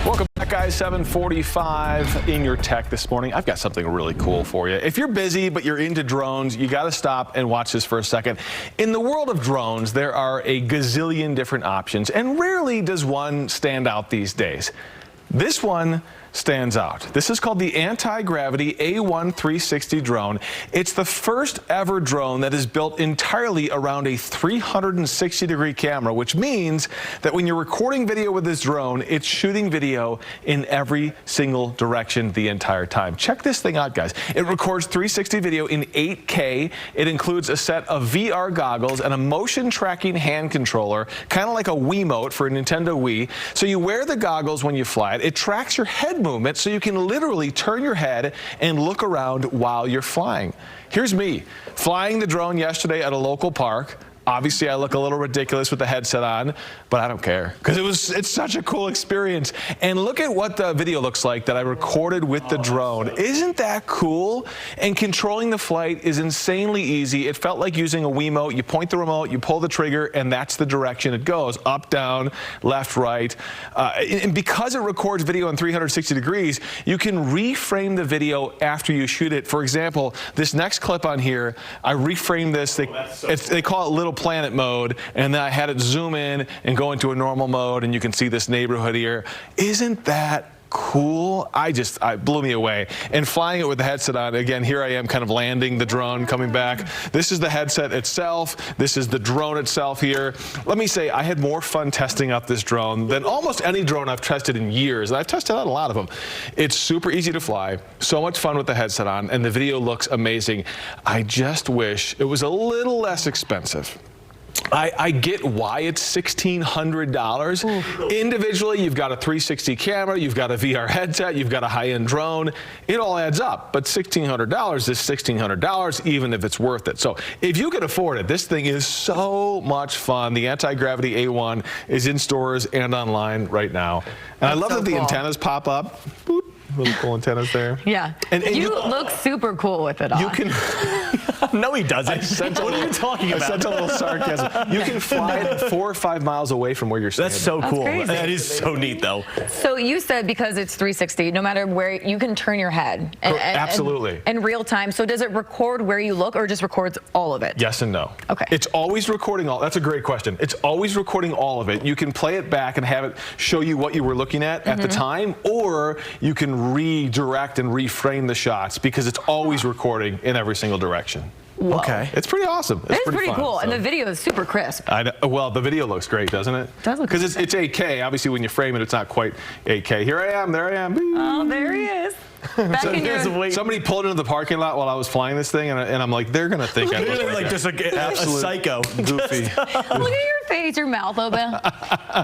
Welcome back, guys. 7:45 in your tech this morning. I've got something really cool for you. If you're busy but you're into drones, you got to stop and watch this for a second. In the world of drones, there are a gazillion different options, and rarely does one stand out these days. This one stands out. This is called the Antigravity A1 360 drone. It's the first ever drone that is built entirely around a 360-degree camera, which means that when you're recording video with this drone, it's shooting video in every single direction the entire time. Check this thing out, guys. It records 360 video in 8K. It includes a set of VR goggles and a motion tracking hand controller, kind of like a Wiimote for a Nintendo Wii. So you wear the goggles when you fly it. It tracks your head movement, so you can literally turn your head and look around while you're flying. Here's me flying the drone yesterday at a local park. Obviously, I look a little ridiculous with the headset on, but I don't care because it's such a cool experience. And look at what the video looks like that I recorded with the drone. Isn't that cool? And controlling the flight is insanely easy. It felt like using a Wiimote. You point the remote, you pull the trigger, and that's the direction it goes. Up, down, left, right. And because it records video in 360 degrees, you can reframe the video after you shoot it. For example, this next clip on here, I reframed this. They call it Little Planet mode, and then I had it zoom in and go into a normal mode, and you can see this neighborhood here. Isn't that cool? It blew me away. And flying it with the headset on, again, here I am kind of landing the drone, coming back. This is the headset itself. This is the drone itself here. Let me say, I had more fun testing out this drone than almost any drone I've tested in years. And I've tested out a lot of them. It's super easy to fly, so much fun with the headset on, and the video looks amazing. I just wish it was a little less expensive. I get why it's $1,600. Individually, you've got a 360 camera, you've got a VR headset, you've got a high-end drone. It all adds up, but $1,600 is $1,600, even if it's worth it. So if you can afford it, this thing is so much fun. The Antigravity A1 is in stores and online right now. And I love that the antennas pop up. Boop. Little cool antennas there. Yeah. And you look super cool with it on. You can. No, he doesn't. What are you talking about? I sent a little sarcasm. You can fly it 4 or 5 miles away from where you're standing. That's so cool. Crazy. That is so neat, though. So you said because it's 360, no matter where, you can turn your head. Absolutely. In real time. So does it record where you look, or just records all of it? Yes and no. Okay. It's always recording all. That's a great question. It's always recording all of it. You can play it back and have it show you what you were looking at the time, or you can redirect and reframe the shots because it's always recording in every single direction. Whoa. Okay. It's pretty awesome. It's pretty fun, cool. so. And the video is super crisp. Well, the video looks great, doesn't it? It does look because it's 8K. Obviously, when you frame it, it's not quite 8K. Here I am. There I am. Oh, there he is. Somebody pulled into the parking lot while I was flying this thing, and I'm like, they're gonna think I look like just a psycho. Goofy. Look at your face, your mouth open.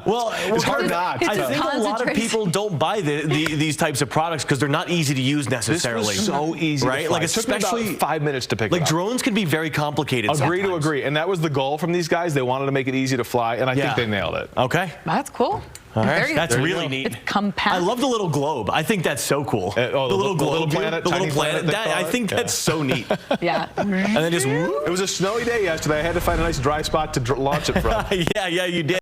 Well, it's hard not. I think a lot of people don't buy these types of products because they're not easy to use necessarily. This was so easy, right? To fly. Like especially it took me about 5 minutes to pick. Like it up. drones can be very complicated. Agree sometimes. to agree, and that was the goal from these guys. They wanted to make it easy to fly, and I think they nailed it. Okay. That's cool. All right. That's really neat. It's compact. I love the little globe. I think that's so cool. The little planet, the little planet. I think that's so neat. Yeah. And then just. It was a snowy day yesterday. I had to find a nice dry spot to launch it from. Yeah, you did.